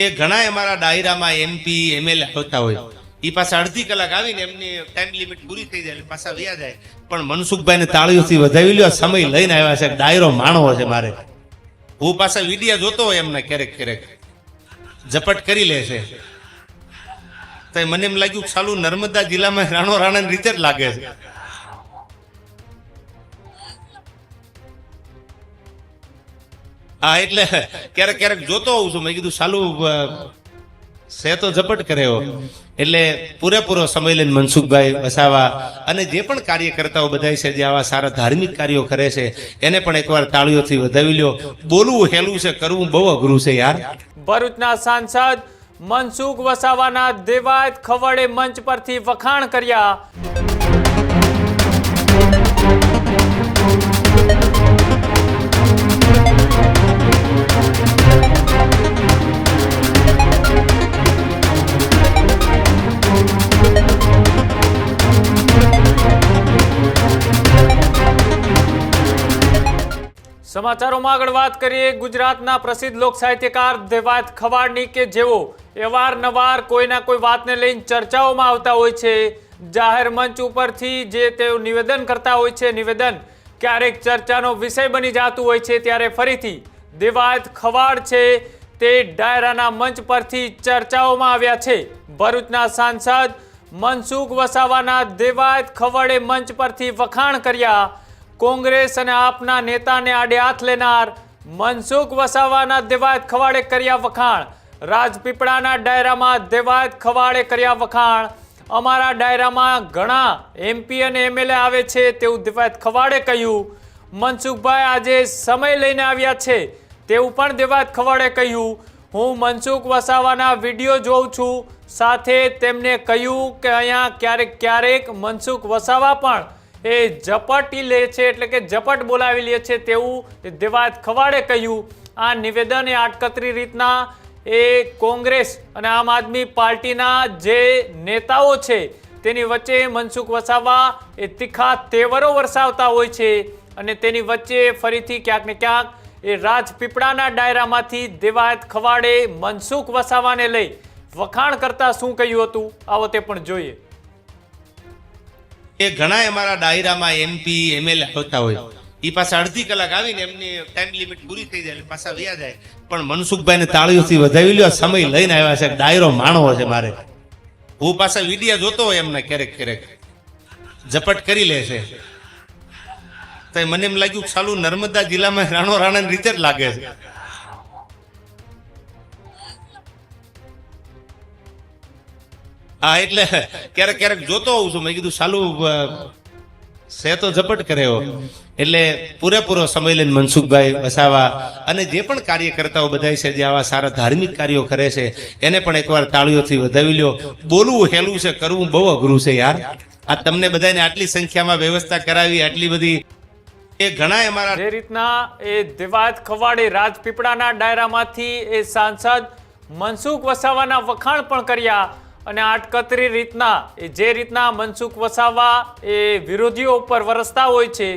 એ ઘણા અમારા ડાયરામાં MP MLA આવતા હોય, એ પાછા અડધી કલાક આવીને એમની ટાઈમ લિમિટ પૂરી થઈ જાય પાછા વ્યા જાય. પણ મનસુખભાઈને તાળીઓથી વધાવી લ્યો, સમય લઈને આવ્યા છે, ડાયરો માણવો છે મારે. હું પાછા વિડિયા જોતો હોય એમને ક્યારેક ક્યારેક ઝપટ કરી લે છે. તો મને એમ લાગ્યું ચાલુ નર્મદા જિલ્લામાં રાણો રાણાની રીતે જ લાગે છે. હા, એટલે ક્યારેક ક્યારેક જોતો હોઉં છું. મેં કીધું ચાલુ છે તો ઝપટ કરે એવો. એટલે પૂરેપૂરો સમય લઈને મનસુખભાઈ વસાવા અને જે પણ કાર્યકર્તાઓ બધા છે, જે આવા સારા ધાર્મિક કાર્યો કરે છે, એને પણ એકવાર તાળીઓથી વધાવી લ્યો. બોલવું હેલું છે, કરવું બહુ અઘરું છે યાર. ભરૂચના સાંસદ મનસુખ વસાવાના દેવાયત ખવડે મંચ પરથી વખાણ કર્યા. સમાચારોમાં આગળ વાત કરીએ ગુજરાતના પ્રસિદ્ધ લોક સાહિત્યકાર દેવાયત ખવાડની, કે જેઓ અવારનવાર કોઈના કોઈ વાતને લઈને ચર્ચાઓમાં આવતા હોય છે. જાહેર મંચ ઉપરથી જે તેઓ નિવેદન કરતા હોય છે, નિવેદન ક્યારેક ચર્ચાનો વિષય બની જતું હોય છે. ત્યારે ફરીથી દેવાયત ખવાડ છે તે ડાયરાના મંચ પરથી ચર્ચાઓમાં આવ્યા છે. ભરૂચના સાંસદ મનસુખ વસાવાના દેવાયત ખવડે મંચ પરથી વખાણ કર્યા. કોંગ્રેસ અને આપના નેતાને આડે હાથ લેનાર મનસુખ વસાવાના દેવાયત ખવાડે કર્યા વખાણ. રાજપીપળાના ડાયરામાં દેવાયત ખવાડે કર્યા વખાણ. અમારા ડાયરામાં ઘણા એમપી અને એમએલએ આવે છે તેવું દેવાયત ખવાડે કહ્યું. મનસુખભાઈ આજે સમય લઈને આવ્યા છે તેવું પણ દેવાયત ખવાડે કહ્યું. હું મનસુખ વસાવાના વિડીયો જોઉં છું. સાથે તેમને કહ્યું કે અહીંયા ક્યારેક ક્યારેક મનસુખ વસાવા પણ એ ઝપટી લે છે, એટલે કે ઝપટ બોલાવી લે છે તેવું દેવાયત ખવાડે કહ્યું. આ નિવેદન એ આડકતરી રીતના એ કોંગ્રેસ અને આમ આદમી પાર્ટીના જે નેતાઓ છે તેની વચ્ચે મનસુખ વસાવા એ તીખા તેવરો વરસાવતા હોય છે. અને તેની વચ્ચે ફરીથી ક્યાંક ને ક્યાંક એ રાજપીપળાના ડાયરામાંથી દેવાયત ખવાડે મનસુખ વસાવાને લઈ વખાણ કરતા શું કહ્યું હતું, આવો તે પણ જોઈએ. એ ઘણા અમારા ડાયરામાં એમપી એમએલએ આવતા હોય, એ પાછા અડધી કલાક આવીને એમની ટાઈમ લિમિટ પૂરી થઈ જાય પાછા વ્યા જાય. પણ મનસુખભાઈને તાળીઓથી વધાવી લ્યો, સમય લઈને આવ્યા છે, ડાયરો માણવો છે મારે. હું પાછા વિડિયા જોતો હોય એમને ક્યારેક ક્યારેક ઝપટ કરી લે છે. તો મને એમ લાગ્યું ચાલુ નર્મદા જિલ્લામાં રાણો રાણાની રીતે જ લાગે છે. હા, એટલે ક્યારેક ક્યારેક જોતો હોઉં છું. મેં કીધું ચાલુ છે તો ઝપટ કરે એવો. એટલે પૂરેપૂરો સમય લઈને મનસુખભાઈ વસાવા અને જે પણ કાર્યકર્તાઓ બધા છે, જે આવા સારા ધાર્મિક કાર્યો કરે છે, એને પણ એકવાર તાળીઓથી વધાવી લ્યો. બોલવું હેલું છે, કરવું બહુ અઘરું છે યાર. આ તમને બધાને આટલી સંખ્યામાં વ્યવસ્થા કરાવી, આટલી બધી એ ઘણા અમારા જે રીતના એ દેવાયત ખવાડે રાજપીપળાના ડાયરામાંથી એ સાંસદ મનસુખ વસાવાના વખાણ પણ કર્યા. અને આટકતરી રીતના જે રીતના મનસુખ વસાવા એ વિરોધીઓ ઉપર વરસતા હોય છે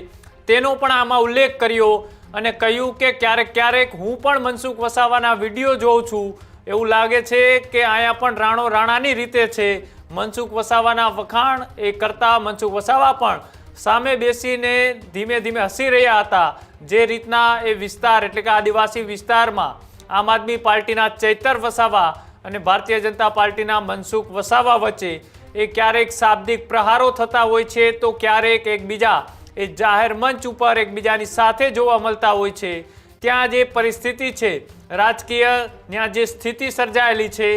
તેનો પણ આમાં ઉલ્લેખ કર્યો. અને કહ્યું કે ક્યારેક ક્યારેક હું પણ મનસુખ વસાવાના વિડીયો જોઉં છું. એવું લાગે છે કે અહીંયા પણ રાણો રાણાની રીતે છે. મનસુખ વસાવાના વખાણ એ કરતા મનસુખ વસાવા પણ સામે બેસીને ધીમે ધીમે હસી રહ્યા હતા. જે રીતના એ વિસ્તાર એટલે કે આદિવાસી વિસ્તારમાં આમ આદમી પાર્ટીના ચૈતર વસાવા અને ભારતીય જનતા પાર્ટીના મનસુખ વસાવા વચ્ચે એ ક્યારેક શાબ્દિક પ્રહારો થતા હોય છે, તો ક્યારેક એકબીજા એ જાહેર મંચ ઉપર એકબીજાની સાથે જોવા મળતા હોય છે. ત્યાં જે પરિસ્થિતિ છે રાજકીય, ત્યાં જે સ્થિતિ સર્જાયેલી છે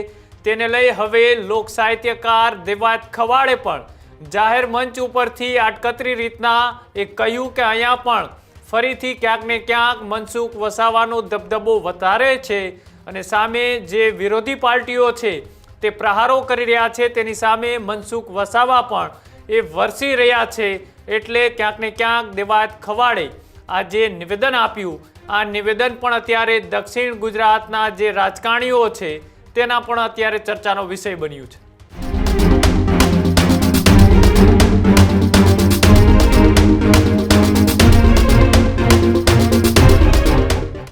તેને લઈ હવે લોક સાહિત્યકાર દેવાયત ખવાડે પણ જાહેર મંચ ઉપરથી આડકતરી રીતના એ કહ્યું કે અહીંયા પણ ફરીથી ક્યાંક ને ક્યાંક મનસુખ વસાવાનો દબદબો વધારે છે. અને સામે જે વિરોધી પાર્ટીઓ છે તે પ્રહારો કરી રહ્યા છે તેની સામે મનસુખ વસાવા પણ એ વરસી રહ્યા છે. એટલે ક્યાંક ને ક્યાંક દેવાયત ખવાડે આ જે નિવેદન આપ્યું, આ નિવેદન પણ અત્યારે દક્ષિણ ગુજરાતના જે રાજકારણીઓ છે તેના પણ અત્યારે ચર્ચાનો વિષય બન્યું છે.